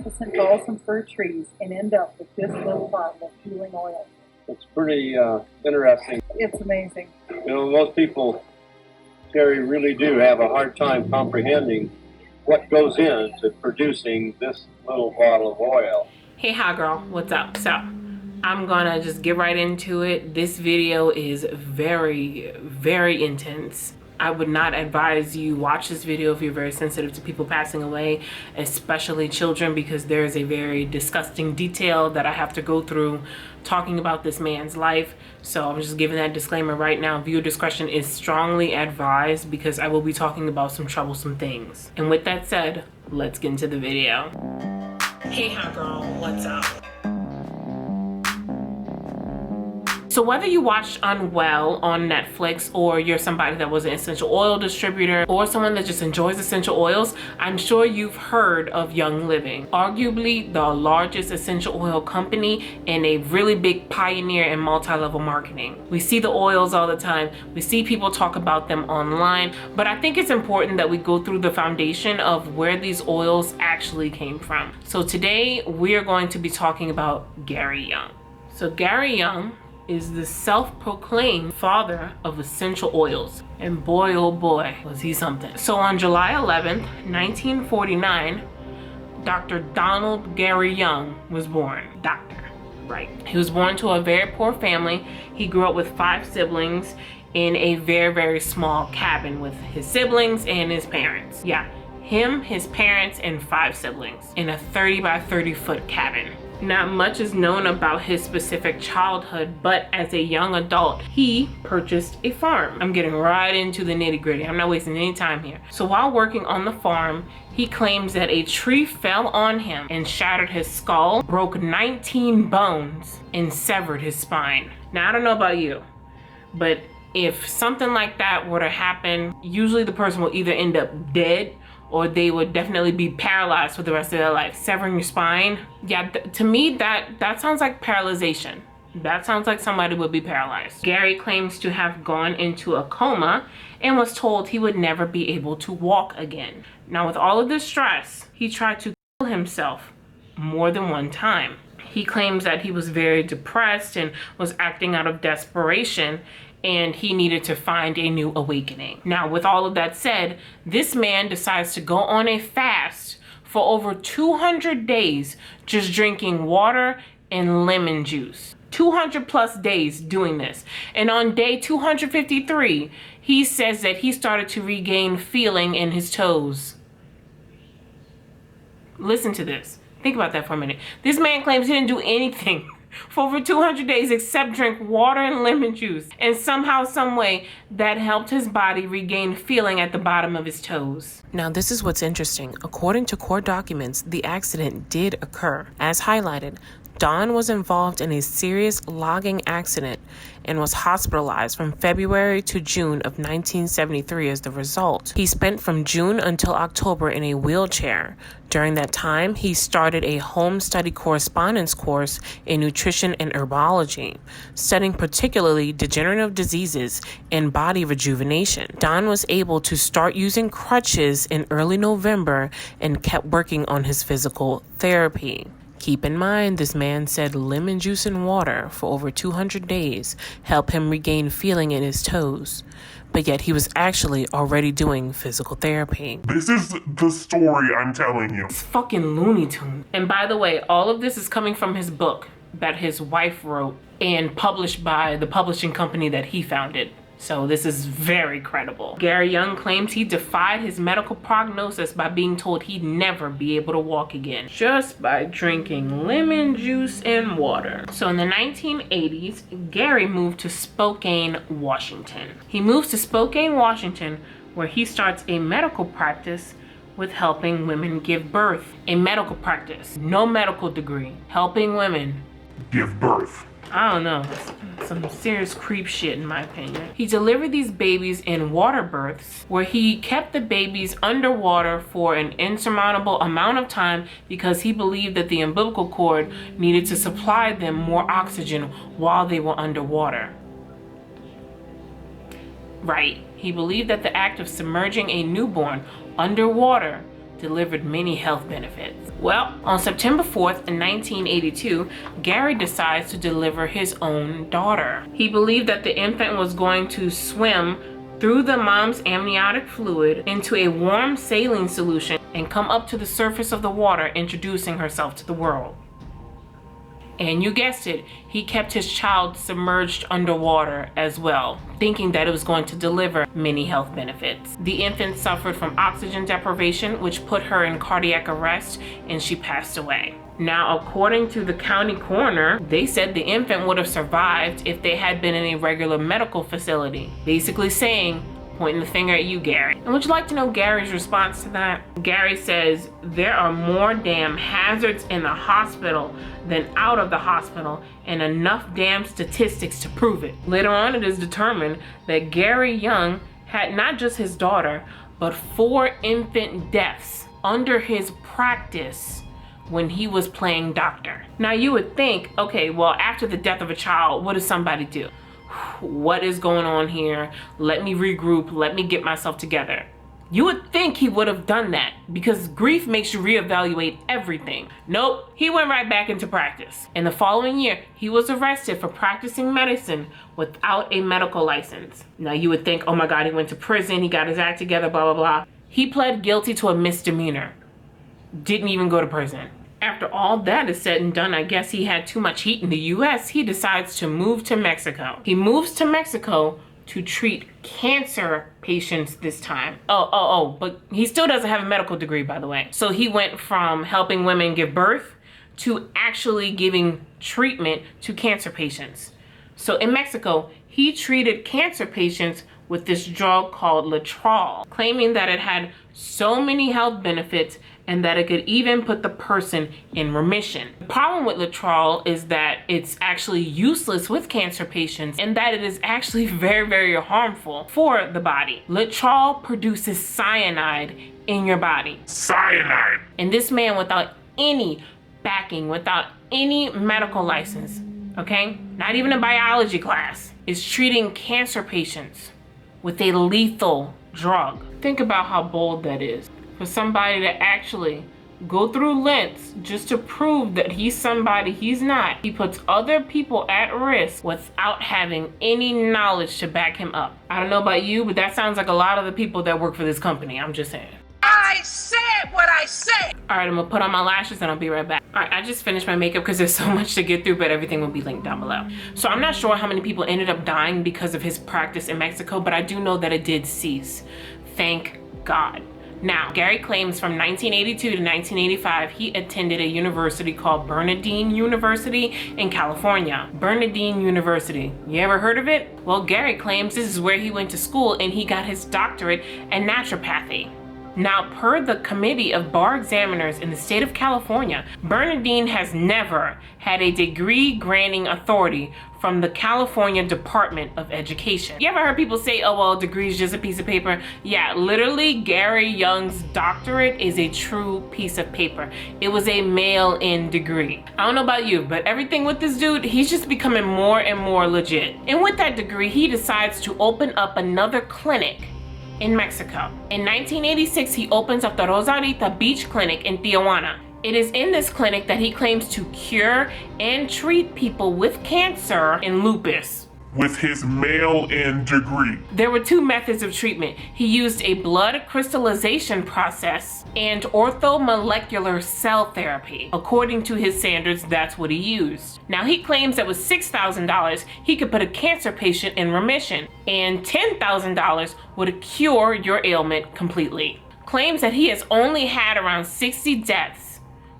Magnificent balsam fir trees and end up with this little bottle of healing oil. It's pretty interesting. It's amazing. You know, most people, Terry, really do have a hard time comprehending what goes into producing this little bottle of oil. Hey, hi girl, what's up? So I'm gonna just get right into it. This video is very, very intense. I would not advise you watch this video if you're very sensitive to people passing away, especially children, because there is a very disgusting detail that I have to go through talking about this man's life. So I'm just giving that disclaimer right now. Viewer discretion is strongly advised because I will be talking about some troublesome things. And with that said, let's get into the video. Hey, hi girl, what's up? So whether you watched Unwell on Netflix, or you're somebody that was an essential oil distributor, or someone that just enjoys essential oils, I'm sure you've heard of Young Living, arguably the largest essential oil company and a really big pioneer in multi-level marketing. We see the oils all the time. We see people talk about them online, but I think it's important that we go through the foundation of where these oils actually came from. So today we're going to be talking about Gary Young. So Gary Young is the self-proclaimed father of essential oils. And boy, oh boy, was he something. So on July 11th, 1949, Dr. Donald Gary Young was born. Doctor, right. He was born to a very poor family. He grew up with 5 siblings in a very, very small cabin with his siblings and his parents. Yeah, him, his parents, and 5 siblings in a 30 by 30 foot cabin. Not much is known about his specific childhood, but as a young adult, he purchased a farm. I'm getting right into the nitty-gritty. I'm not wasting any time here. So while working on the farm, he claims that a tree fell on him and shattered his skull, broke 19 bones, and severed his spine. Now, I don't know about you, but if something like that were to happen, usually the person will either end up dead or they would definitely be paralyzed for the rest of their life. Severing your spine, yeah, to me, that sounds like paralyzation. That sounds like somebody would be paralyzed. Gary claims to have gone into a coma and was told he would never be able to walk again. Now, with all of this stress, he tried to kill himself more than one time. He claims that he was very depressed and was acting out of desperation, and he needed to find a new awakening. Now, with all of that said, this man decides to go on a fast for over 200 days, just drinking water and lemon juice. 200 plus days doing this. And on day 253, he says that he started to regain feeling in his toes. Listen to this. Think about that for a minute. This man claims he didn't do anything for over 200 days except drink water and lemon juice, and somehow, some way, that helped his body regain feeling at the bottom of his toes. Now, this is what's interesting. According to court documents, the accident did occur. As highlighted, Don was involved in a serious logging accident and was hospitalized from February to June of 1973 as the result. He spent from June until October in a wheelchair. During that time, he started a home study correspondence course in nutrition and herbology, studying particularly degenerative diseases and body rejuvenation. Don was able to start using crutches in early November and kept working on his physical therapy. Keep in mind, this man said lemon juice and water for over 200 days helped him regain feeling in his toes. But yet he was actually already doing physical therapy. This is the story I'm telling you. It's fucking Looney Tunes. And by the way, all of this is coming from his book that his wife wrote and published by the publishing company that he founded. So this is very credible. Gary Young claims he defied his medical prognosis by being told he'd never be able to walk again, just by drinking lemon juice and water. So in the 1980s, Gary moved to Spokane, Washington. He moves to Spokane, Washington, where he starts a medical practice with helping women give birth. A medical practice, no medical degree, helping women Give birth. I don't know, some serious creep shit in my opinion. He delivered these babies in water births where he kept the babies underwater for an insurmountable amount of time because he believed that the umbilical cord needed to supply them more oxygen while they were underwater. Right, he believed that the act of submerging a newborn underwater delivered many health benefits. Well, on September 4th, 1982, Gary decides to deliver his own daughter. He believed that the infant was going to swim through the mom's amniotic fluid into a warm saline solution and come up to the surface of the water, introducing herself to the world. And you guessed it, he kept his child submerged underwater as well, thinking that it was going to deliver many health benefits. The infant suffered from oxygen deprivation, which put her in cardiac arrest, and she passed away. Now, according to the county coroner, they said the infant would have survived if they had been in a regular medical facility, basically saying, pointing the finger at you, Gary. And would you like to know Gary's response to that? Gary says, there are more damn hazards in the hospital than out of the hospital, and enough damn statistics to prove it. Later on, it is determined that Gary Young had not just his daughter, but 4 infant deaths under his practice when he was playing doctor. Now you would think, okay, well, after the death of a child, what does somebody do? What is going on here? Let me regroup. Let me get myself together. You would think he would have done that because grief makes you reevaluate everything. Nope, he went right back into practice. In the following year, he was arrested for practicing medicine without a medical license. Now you would think, oh my God, he went to prison, he got his act together, blah, blah, blah. He pled guilty to a misdemeanor. Didn't even go to prison. After all that is said and done, I guess he had too much heat in the US. He decides to move to Mexico. He moves to Mexico to treat cancer patients this time. But he still doesn't have a medical degree, by the way. So he went from helping women give birth to actually giving treatment to cancer patients. So in Mexico, he treated cancer patients with this drug called Litrol, claiming that it had so many health benefits and that it could even put the person in remission. The problem with Litrol is that it's actually useless with cancer patients and that it is actually very, very harmful for the body. Litrol produces cyanide in your body. Cyanide! And this man, without any backing, without any medical license, okay, not even a biology class, is treating cancer patients with a lethal drug. Think about how bold that is. For somebody to actually go through lengths just to prove that he's somebody he's not. He puts other people at risk without having any knowledge to back him up. I don't know about you, but that sounds like a lot of the people that work for this company. I'm just saying. I said what I said. All right, I'm gonna put on my lashes and I'll be right back. All right, I just finished my makeup because there's so much to get through, but everything will be linked down below. So I'm not sure how many people ended up dying because of his practice in Mexico, but I do know that it did cease. Thank God. Now, Gary claims from 1982 to 1985, he attended a university called Bernardine University in California. Bernardine University. You ever heard of it? Well, Gary claims this is where he went to school and he got his doctorate in naturopathy. Now, per the Committee of Bar Examiners in the state of California, Bernardine has never had a degree granting authority from the California Department of Education. You ever heard people say, oh, well, a degree is just a piece of paper? Yeah, literally, Gary Young's doctorate is a true piece of paper. It was a mail-in degree. I don't know about you, but everything with this dude, he's just becoming more and more legit. And with that degree, he decides to open up another clinic in Mexico. In 1986, he opens up the Rosarita Beach Clinic in Tijuana. It is in this clinic that he claims to cure and treat people with cancer and lupus. With his mail-in degree. There were 2 methods of treatment. He used a blood crystallization process and orthomolecular cell therapy. According to his standards, that's what he used. Now, he claims that with $6,000, he could put a cancer patient in remission, and $10,000 would cure your ailment completely. Claims that he has only had around 60 deaths,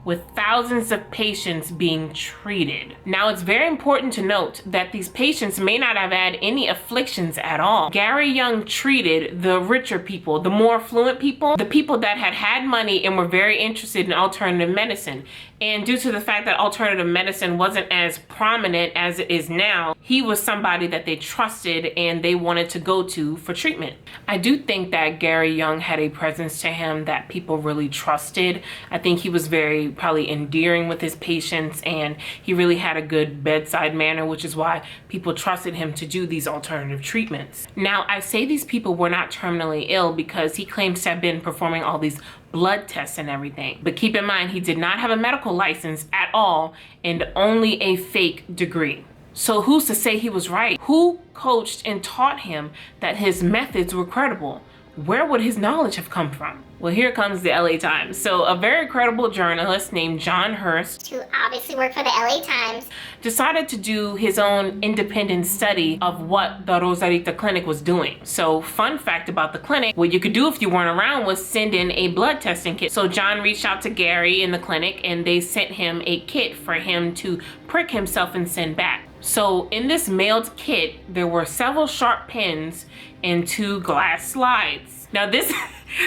with thousands of patients being treated. Now, it's very important to note that these patients may not have had any afflictions at all. Gary Young treated the richer people, the more affluent people, the people that had had money and were very interested in alternative medicine. And due to the fact that alternative medicine wasn't as prominent as it is now, he was somebody that they trusted and they wanted to go to for treatment. I do think that Gary Young had a presence to him that people really trusted. I think he was very very probably endearing with his patients, and he really had a good bedside manner, which is why people trusted him to do these alternative treatments. Now, I say these people were not terminally ill because he claims to have been performing all these blood tests and everything. But keep in mind, he did not have a medical license at all and only a fake degree. So who's to say he was right? Who coached and taught him that his methods were credible? Where would his knowledge have come from? Well, here comes the LA Times. So a very credible journalist named John Hurst, who obviously worked for the LA Times, decided to do his own independent study of what the Rosarita Clinic was doing. So fun fact about the clinic, what you could do if you weren't around was send in a blood testing kit. So John reached out to Gary in the clinic and they sent him a kit for him to prick himself and send back. So in this mailed kit, there were several sharp pins and 2 glass slides. Now this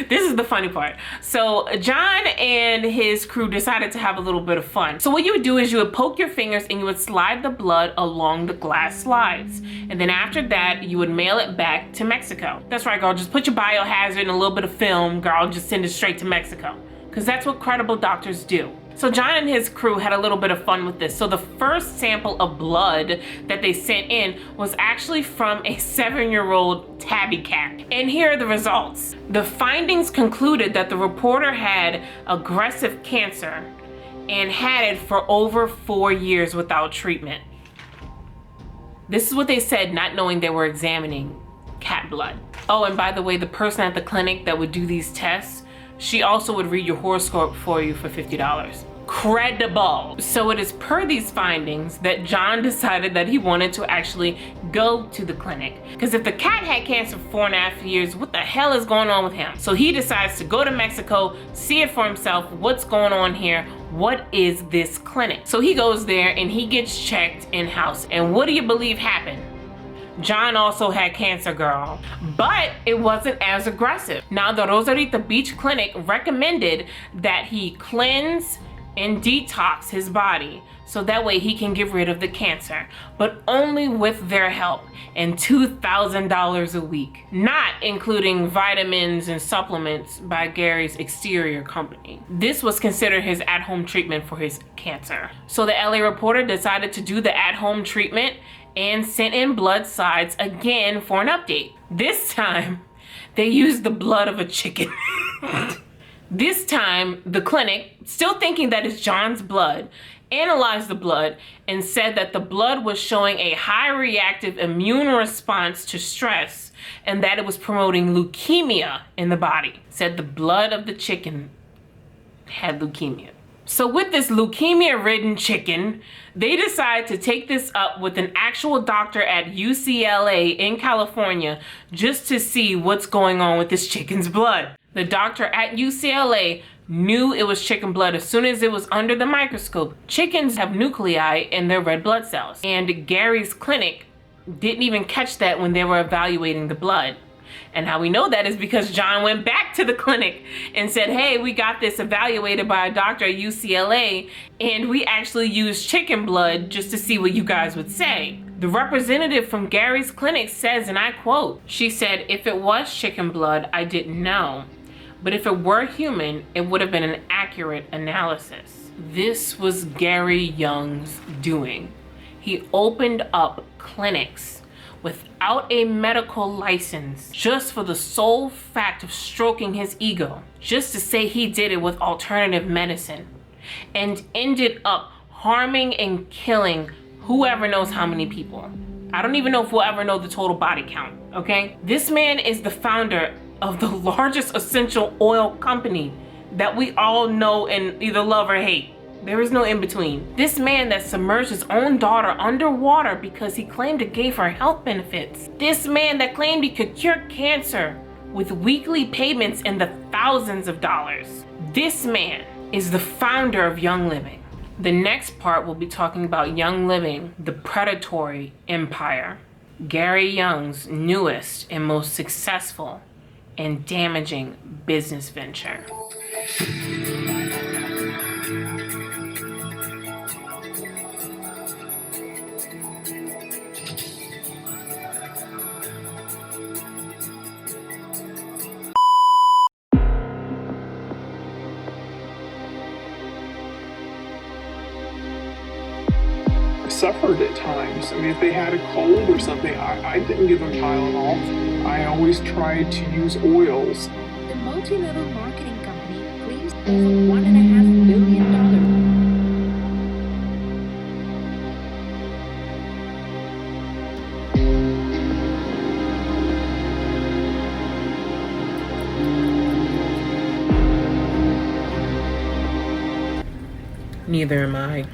is the funny part. So John and his crew decided to have a little bit of fun. So what you would do is you would poke your fingers and you would slide the blood along the glass slides. And then after that, you would mail it back to Mexico. That's right, girl, just put your biohazard and a little bit of film, girl, just send it straight to Mexico. Because that's what credible doctors do. So John and his crew had a little bit of fun with this. So the first sample of blood that they sent in was actually from a 7-year-old tabby cat. And here are the results. The findings concluded that the reporter had aggressive cancer and had it for over 4 years without treatment. This is what they said, not knowing they were examining cat blood. Oh, and by the way, the person at the clinic that would do these tests, she also would read your horoscope for you for $50. Credible. So it is per these findings that John decided that he wanted to actually go to the clinic. Because if the cat had cancer for 4.5 years, what the hell is going on with him? So he decides to go to Mexico, see it for himself. What's going on here? What is this clinic? So he goes there and he gets checked in-house. And what do you believe happened? John also had cancer, girl, but it wasn't as aggressive. Now, the Rosarita Beach Clinic recommended that he cleanse and detox his body so that way he can get rid of the cancer, but only with their help, and $2,000 a week, not including vitamins and supplements by Gary's exterior company. This was considered his at-home treatment for his cancer. So the LA Reporter decided to do the at-home treatment and sent in blood slides again for an update. This time, they used the blood of a chicken. This time, the clinic, still thinking that it's John's blood, analyzed the blood and said that the blood was showing a high reactive immune response to stress and that it was promoting leukemia in the body. Said the blood of the chicken had leukemia. So with this leukemia-ridden chicken, they decide to take this up with an actual doctor at UCLA in California just to see what's going on with this chicken's blood. The doctor at UCLA knew it was chicken blood as soon as it was under the microscope. Chickens have nuclei in their red blood cells, and Gary's clinic didn't even catch that when they were evaluating the blood. And how we know that is because John went back to the clinic and said, hey, we got this evaluated by a doctor at UCLA, and we actually used chicken blood just to see what you guys would say. The representative from Gary's clinic says, and I quote, she said, if it was chicken blood, I didn't know. But if it were human, it would have been an accurate analysis. This was Gary Young's doing. He opened up clinics without a medical license just for the sole fact of stroking his ego, just to say he did it with alternative medicine, and ended up harming and killing whoever knows how many people. I don't even know if we'll ever know the total body count, okay? This man is the founder of the largest essential oil company that we all know and either love or hate. There is no in between. This man that submerged his own daughter underwater because he claimed it gave her health benefits. This man that claimed he could cure cancer with weekly payments in the thousands of dollars. This man is the founder of Young Living. The next part we'll be talking about Young Living, the predatory empire. Gary Young's newest and most successful and damaging business venture. suffered at times. I mean, if they had a cold or something, I didn't give them Tylenol. I always tried to use oils. The multi-level marketing company claims over $1.5 billion. Neither am I.